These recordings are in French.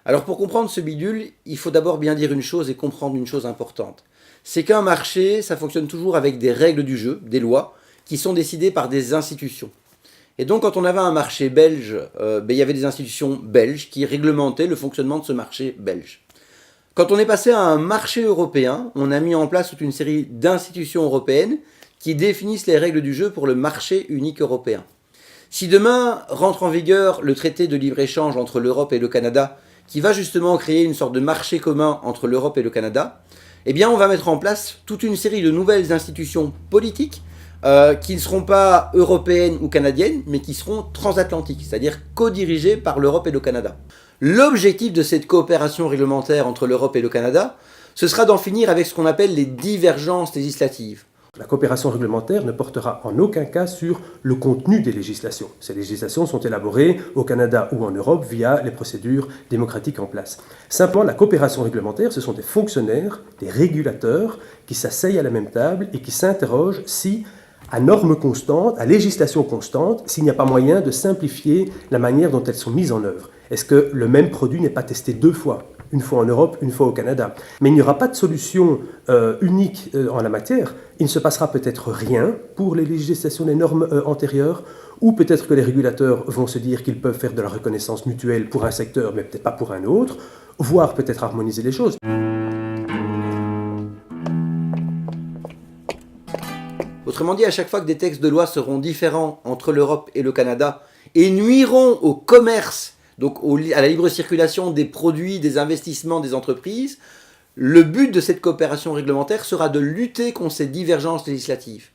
Alors pour comprendre ce bidule, il faut d'abord bien dire une chose et comprendre une chose importante. C'est qu'un marché, ça fonctionne toujours avec des règles du jeu, des lois, qui sont décidées par des institutions. Et donc quand on avait un marché belge, il y avait des institutions belges qui réglementaient le fonctionnement de ce marché belge. Quand on est passé à un marché européen, on a mis en place toute une série d'institutions européennes qui définissent les règles du jeu pour le marché unique européen. Si demain rentre en vigueur le traité de libre-échange entre l'Europe et le Canada, qui va justement créer une sorte de marché commun entre l'Europe et le Canada, eh bien on va mettre en place toute une série de nouvelles institutions politiques qui ne seront pas européennes ou canadiennes, mais qui seront transatlantiques, c'est-à-dire co-dirigées par l'Europe et le Canada. L'objectif de cette coopération réglementaire entre l'Europe et le Canada, ce sera d'en finir avec ce qu'on appelle les divergences législatives. La coopération réglementaire ne portera en aucun cas sur le contenu des législations. Ces législations sont élaborées au Canada ou en Europe via les procédures démocratiques en place. Simplement, la coopération réglementaire, ce sont des fonctionnaires, des régulateurs qui s'asseyent à la même table et qui s'interrogent si, à normes constantes, à législation constante, s'il n'y a pas moyen de simplifier la manière dont elles sont mises en œuvre. Est-ce que le même produit n'est pas testé 2 fois ? Une fois en Europe, une fois au Canada. Mais il n'y aura pas de solution unique en la matière. Il ne se passera peut-être rien pour les législations des normes antérieures, ou peut-être que les régulateurs vont se dire qu'ils peuvent faire de la reconnaissance mutuelle pour un secteur, mais peut-être pas pour un autre, voire peut-être harmoniser les choses. Autrement dit, à chaque fois que des textes de loi seront différents entre l'Europe et le Canada et nuiront au commerce, donc à la libre circulation des produits, des investissements, des entreprises, le but de cette coopération réglementaire sera de lutter contre ces divergences législatives.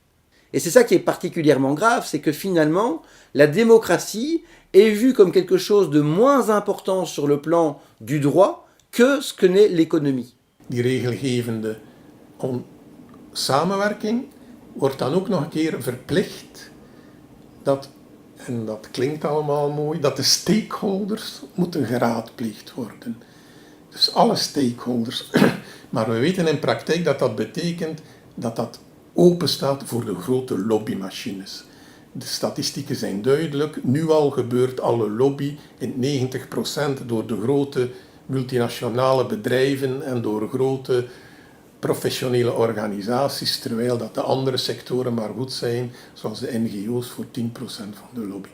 Et c'est ça qui est particulièrement grave, c'est que finalement, la démocratie est vue comme quelque chose de moins important sur le plan du droit que ce que n'est l'économie. Die regelgevende samenwerking wordt dan ook nog een keer verplicht dat, en dat klinkt allemaal mooi, dat de stakeholders moeten geraadpleegd worden. Dus alle stakeholders. Maar we weten in praktijk dat dat betekent dat dat open staat voor de grote lobbymachines. De statistieken zijn duidelijk. Nu al gebeurt alle lobby in 90% door de grote multinationale bedrijven en door grote professionele organisaties, terwijl dat de andere sectoren maar goed zijn, zoals de NGO's, voor 10% van de lobby.